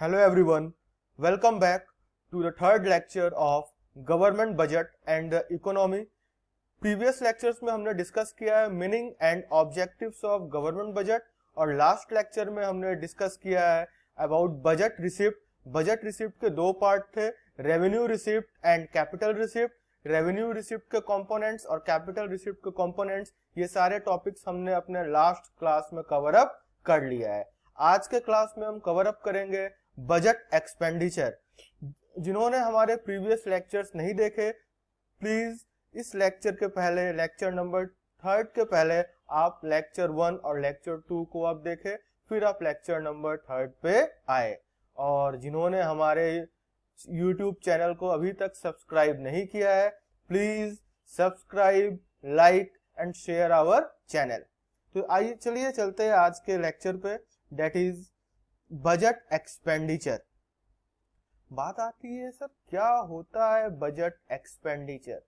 Hello everyone, welcome back to the third lecture of Government Budget and the Economy. Previous lectures में हमने discuss किया है meaning and objectives of government budget और last lecture में हमने discuss किया है about budget receipt. Budget receipt के दो पार्ट थे, revenue receipt and capital receipt. Revenue receipt के कंपोनेंट्स और कैपिटल रिसिप्ट के कंपोनेंट्स, ये सारे टॉपिक्स हमने अपने लास्ट क्लास में कवर अप कर लिया है. आज के क्लास में हम कवर अप करेंगे बजट एक्सपेंडिचर. जिन्होंने हमारे प्रीवियस लेक्चर्स नहीं देखे, प्लीज इस लेक्चर के पहले, लेक्चर नंबर 3 के पहले आप लेक्चर 1 और लेक्चर 2 को आप देखें, फिर आप लेक्चर नंबर 3 पे आए. और जिन्होंने हमारे YouTube चैनल को अभी तक सब्सक्राइब नहीं किया है, please subscribe, like and share our channel. तो आइए चलिए चलते हैं आज के लेक्चर पे, दैट इज बजट एक्सपेंडिचर. बात आती है सर क्या होता है बजट एक्सपेंडिचर.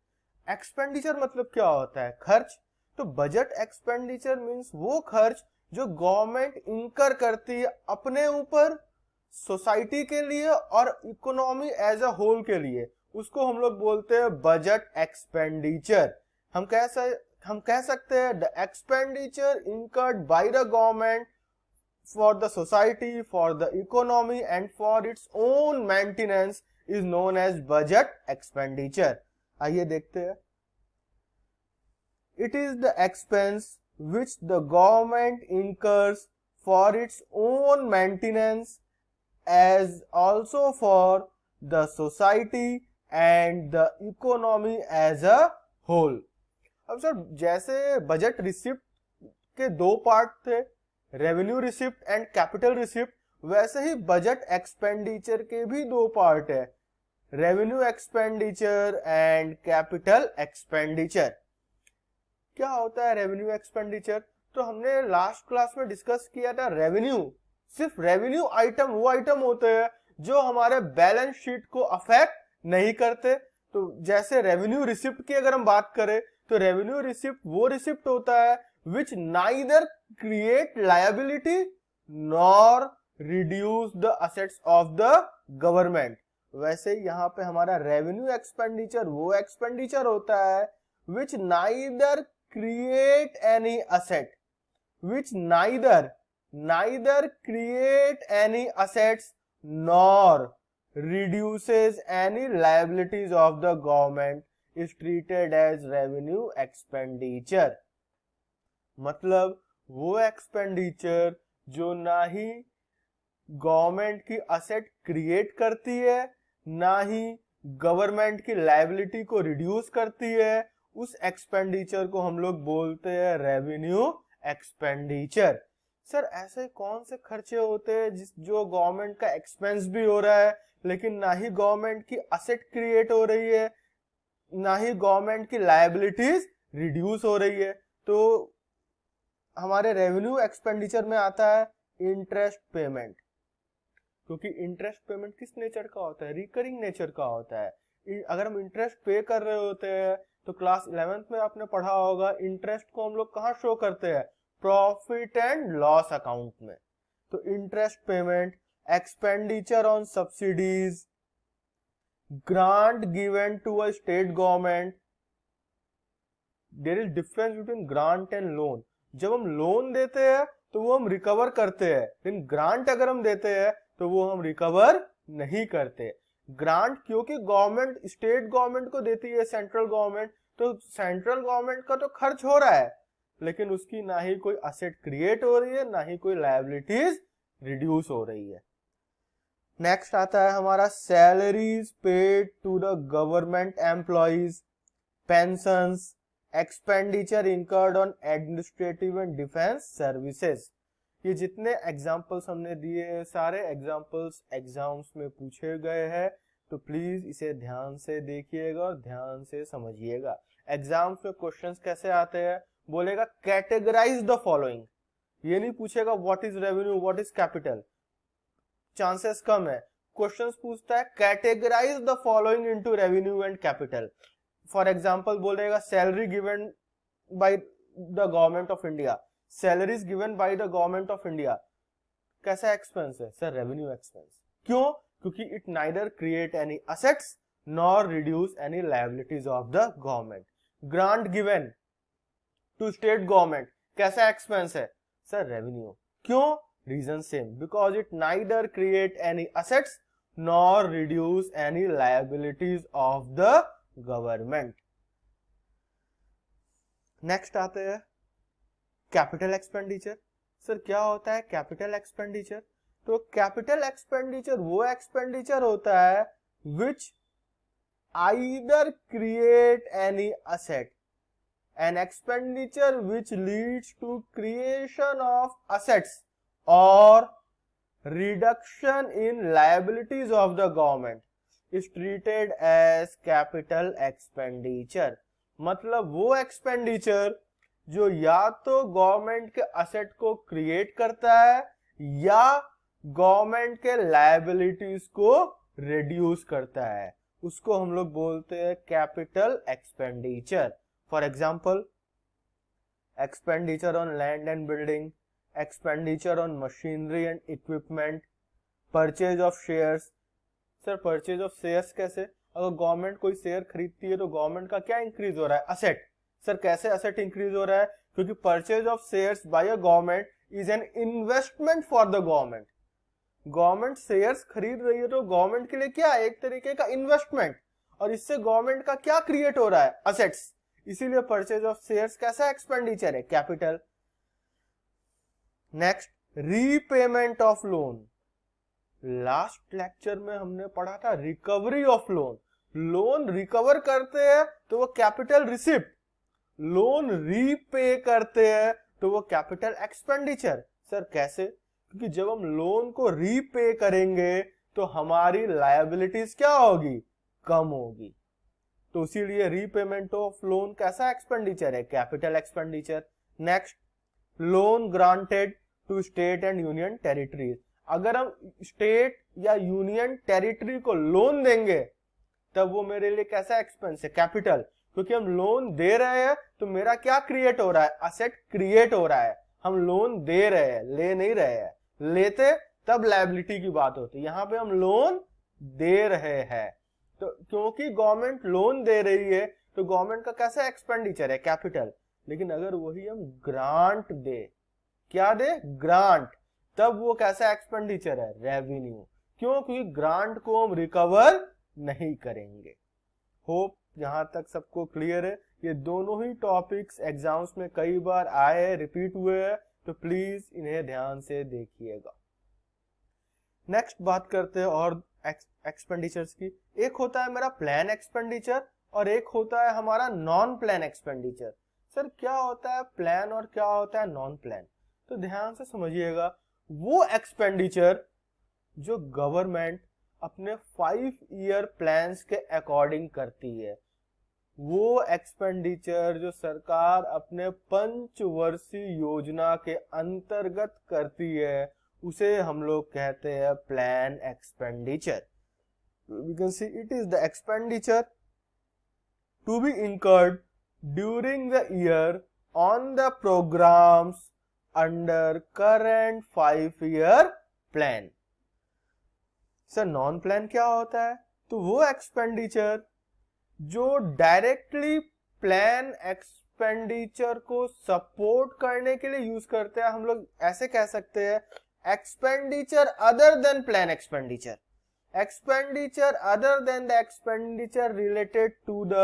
एक्सपेंडिचर मतलब क्या होता है? खर्च. तो बजट एक्सपेंडिचर मींस वो खर्च जो गवर्नमेंट इनकर करती है अपने ऊपर, सोसाइटी के लिए और इकोनॉमी एज अ होल के लिए, उसको हम लोग बोलते हैं बजट एक्सपेंडिचर. हम कह सकते हैं the expenditure incurred by the government for the society, for the economy and for its own maintenance is known as budget expenditure. आइए देखते हैं. It is the expense which the government incurs for its own maintenance as also for the society and the economy as a whole. अब sir जैसे budget receipt के दो part थे, revenue receipt and capital receipt, वैसे ही budget expenditure के भी दो part है, revenue expenditure and capital expenditure. क्या होता है रेवेन्यू एक्सपेंडिचर? तो हमने लास्ट क्लास में डिस्कस किया था रेवेन्यू. सिर्फ रेवेन्यू आइटम वो आइटम होते हैं जो हमारे बैलेंस शीट को अफेक्ट नहीं करते. तो जैसे रेवेन्यू रिसिप्ट की अगर हम बात करें तो रेवेन्यू रिसिप्ट वो रिसिप्ट होता है which neither create liability nor reduce the assets of the government. वैसे यहाँ पे हमारा रेवेन्यू एक्सपेंडिचर वो एक्सपेंडिचर होता है which neither create any asset, which neither create any assets nor reduces any liabilities of the government is treated as revenue expenditure. मतलब वो expenditure जो ना ही गवर्नमेंट की असेट क्रिएट करती है, ना ही गवर्नमेंट की लायबिलिटी को रिड्यूस करती है, उस एक्सपेंडिचर को हम लोग बोलते हैं रेवेन्यू एक्सपेंडिचर. सर ऐसे कौन से खर्चे होते हैं जो गवर्नमेंट का एक्सपेंस भी हो रहा है लेकिन ना ही गवर्नमेंट की असेट क्रिएट हो रही है, ना ही गवर्नमेंट की लायबिलिटीज रिड्यूस हो रही है? तो हमारे रेवेन्यू एक्सपेंडिचर में आता है इंटरेस्ट पेमेंट. क्योंकि इंटरेस्ट पेमेंट किस नेचर का होता है? रिकरिंग नेचर का होता है. अगर हम इंटरेस्ट पे कर रहे होते हैं तो क्लास 11th में आपने पढ़ा होगा इंटरेस्ट को हम लोग कहाँ शो करते हैं? प्रॉफिट एंड लॉस अकाउंट में. तो interest payment, expenditure on subsidies, grant given to a state government. There is difference between grant and loan. जब हम लोन देते हैं तो वो हम रिकवर करते हैं, लेकिन ग्रांट अगर हम देते हैं तो वो हम रिकवर नहीं करते. ग्रांट क्योंकि गवर्नमेंट स्टेट गवर्नमेंट को देती है सेंट्रल गवर्नमेंट, तो सेंट्रल गवर्नमेंट का तो खर्च हो रहा है लेकिन उसकी ना ही कोई असेट क्रिएट हो रही है, ना ही कोई लायबिलिटीज रिड्यूस हो रही है. नेक्स्ट आता है हमारा salaries paid to the government employees, pensions, expenditure incurred on administrative and defence services. ये जितने एग्जाम्पल्स हमने दिए सारे एग्जाम्पल्स एग्जाम्स में पूछे गए हैं, तो प्लीज इसे ध्यान से देखिएगा और ध्यान से समझिएगा. एग्जाम्स में क्वेश्चंस कैसे आते हैं? बोलेगा कैटेगराइज द फॉलोइंग. ये नहीं पूछेगा what is revenue, what is capital, chances कम है. क्वेश्चंस पूछता है categorise the following into revenue and capital. For example बोलेगा salary given by the government of India, salaries given by the government of India. कैसा expense है? Sir revenue expense. क्यों? क्योंकि it neither create any assets nor reduce any liabilities of the government. Grant given to state government कैसा expense है sir? Revenue. क्यों? Reason same, because it neither create any assets nor reduce any liabilities of the government. Next आते हैं capital expenditure. Sir क्या होता है capital expenditure? तो capital expenditure वो एक्सपेंडिचर होता है which either create any asset, an expenditure which leads to creation of assets or reduction in liabilities of the government is treated as capital expenditure। मतलब वो expenditure जो या तो government के असेट को क्रिएट करता है या गवर्नमेंट के लायबिलिटीज को रिड्यूस करता है, उसको हम लोग बोलते हैं capital expenditure. For example, expenditure on land and building, expenditure on machinery and equipment, purchase of shares। Sir purchase of shares कैसे? अगर गवर्नमेंट कोई शेयर खरीदती है तो गवर्नमेंट का क्या इंक्रीज हो रहा है? असेट। सर कैसे असेट इंक्रीज हो रहा है? क्योंकि purchase of shares by a government is an investment for the government। Government shares खरीद रही है तो गवर्नमेंट के लिए क्या है? एक तरीके का इन्वेस्टमेंट, और इससे गवर्नमेंट का क्या क्रिएट हो रहा है? असेट्स। इसीलिए परचेज ऑफ शेयर्स कैसा एक्सपेंडिचर है? Capital. Next, repayment of loan. Last lecture में हमने पढ़ा था recovery of loan. Loan recover करते हैं तो वो कैपिटल रिसिप्ट, लोन रीपे करते हैं तो वो कैपिटल एक्सपेंडिचर। सर कैसे? क्योंकि जब हम लोन को रीपे करेंगे तो हमारी लायबिलिटीज क्या होगी? कम होगी। तो इसीलिए रीपेमेंट ऑफ लोन कैसा एक्सपेंडिचर है? Capital expenditure. Next, loan granted to state and union territories. अगर हम स्टेट या यूनियन टेरिटरी को लोन देंगे तब वो मेरे लिए कैसा एक्सपेंस है? कैपिटल। क्योंकि हम लोन दे रहे हैं तो मेरा क्या क्रिएट हो रहा है? असेट क्रिएट हो रहा है। हम लोन दे रहे हैं, ले नहीं रहे हैं। लेते तब लायबिलिटी की बात होती है, यहां पे हम लोन दे रहे हैं। तो क्योंकि गवर्नमेंट लोन दे रही है तो गवर्नमेंट का कैसा एक्सपेंडिचर है? कैपिटल। लेकिन अगर वही हम ग्रांट दे, क्या दे? ग्रांट, तब वो कैसा एक्सपेंडिचर है? रेवेन्यू। क्यों? क्योंकि ग्रांट को हम रिकवर नहीं करेंगे। होप यहां तक सबको क्लियर है। ये दोनों ही टॉपिक्स एग्जाम्स में कई बार आए, रिपीट हुए हैं, तो प्लीज इन्हें ध्यान से देखिएगा। नेक्स्ट बात करते हैं और एक्सपेंडिचर्स की। एक होता है मेरा प्लान एक्सपेंडिचर और एक होता है हमारा नॉन प्लान एक्सपेंडिचर। सर क्या होता है प्लान और क्या होता है नॉन प्लान? तो ध्यान से समझिएगा, वो एक्सपेंडिचर जो गवर्नमेंट अपने 5 ईयर प्लान्स के अकॉर्डिंग करती है, वो एक्सपेंडिचर जो सरकार अपने पंचवर्षीय योजना के अंतर्गत करती है, उसे हम लोग कहते हैं plan expenditure. We can see it is the expenditure to be incurred during the year on the programs under current 5-year plan। Sir non plan क्या होता है? तो वो एक्सपेंडिचर जो डायरेक्टली प्लान एक्सपेंडिचर को सपोर्ट करने के लिए यूज करते हैं। हम लोग ऐसे कह सकते हैं expenditure other than plan expenditure. Expenditure other than the expenditure related to the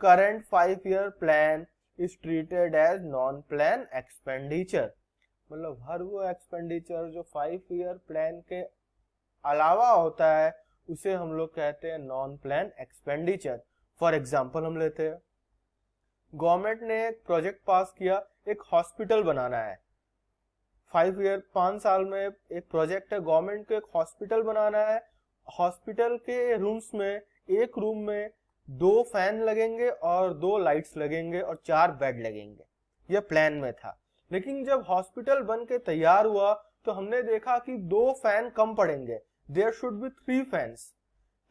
current 5-year plan is treated as non-plan expenditure। मतलब हर वो एक्सपेंडिचर जो 5 ईयर प्लान के अलावा होता है उसे हम लोग कहते हैं non plan expenditure. For example हम लेते हैं, गवर्नमेंट ने एक प्रोजेक्ट पास किया, एक हॉस्पिटल बनाना है। 5 साल में एक प्रोजेक्ट है, गवर्नमेंट को एक हॉस्पिटल बनाना है। हॉस्पिटल के रूम्स में एक रूम में 2 फैन लगेंगे और 2 लाइट्स लगेंगे और 4 बेड लगेंगे। यह प्लान में था। लेकिन जब हॉस्पिटल बन के तैयार हुआ तो हमने देखा कि 2 फैन कम पड़ेंगे, देयर शुड बी 3 फैंस।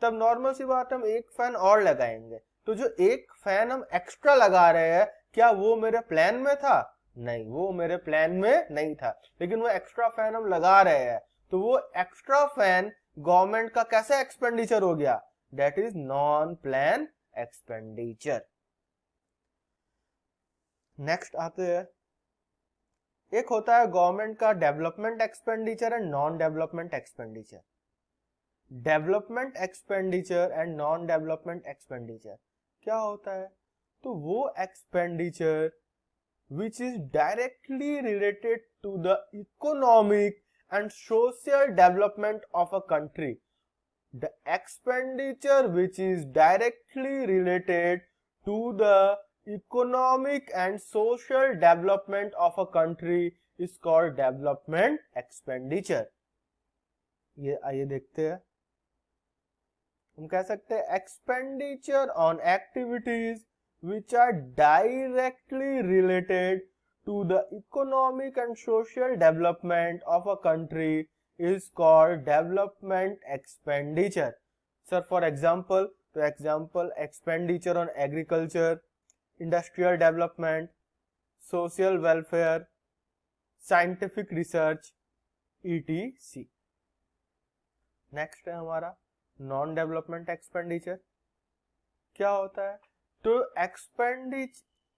तब नॉर्मल सी बात, हम 1 फैन और लगाएंगे। तो जो 1 फैन हम एक्स्ट्रा लगा रहे हैं, क्या वो मेरे प्लान में था? नहीं, वो मेरे प्लान में नहीं था। लेकिन वो एक्स्ट्रा फैन हम लगा रहे हैं, तो वो एक्स्ट्रा फैन गवर्नमेंट का कैसा एक्सपेंडिचर हो गया, that is non plan expenditure. Next आते हैं, एक होता है गवर्नमेंट का development expenditure and non development expenditure. Development expenditure and non development expenditure क्या होता है, तो वो expenditure which is directly related to the economic and social development of a country. The expenditure which is directly related to the economic and social development of a country is called development expenditure. ये आइए देखते हैं, हम कह सकते हैं expenditure on activities which are directly related to the economic and social development of a country is called development expenditure. Sir, for example, expenditure on agriculture, industrial development, social welfare, scientific research, etc. Next है हमारा non development expenditure. क्या होता है, तो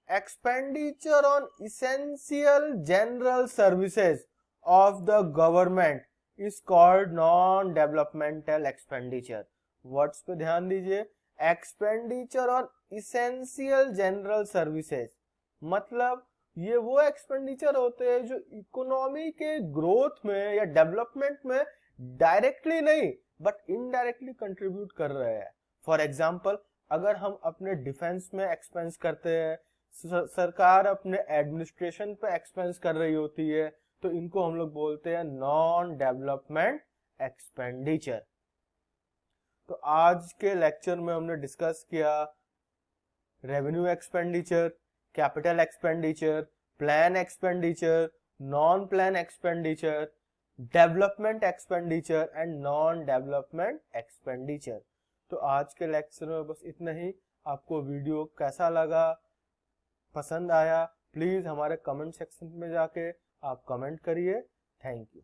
expenditure on essential general services of the government is called non developmental expenditure. Words पे ध्यान दीजिए, expenditure on essential general services मतलब ये वो एक्सपेंडिचर होते हैं जो इकोनॉमी के ग्रोथ में या डेवलपमेंट में डायरेक्टली नहीं बट इनडायरेक्टली कंट्रीब्यूट कर रहे हैं। फॉर एग्जांपल, अगर हम अपने डिफेंस में एक्सपेंस करते हैं, सरकार अपने एडमिनिस्ट्रेशन पे एक्सपेंस कर रही होती है, तो इनको हम लोग बोलते हैं नॉन डेवलपमेंट एक्सपेंडिचर। तो आज के लेक्चर में हमने डिस्कस किया revenue expenditure, capital expenditure, plan expenditure, non plan expenditure, development expenditure and non development expenditure. तो आज के लेक्चर में बस इतना ही। आपको वीडियो कैसा लगा, पसंद आया, प्लीज हमारे कमेंट सेक्शन में जाके आप कमेंट करिए। Thank you.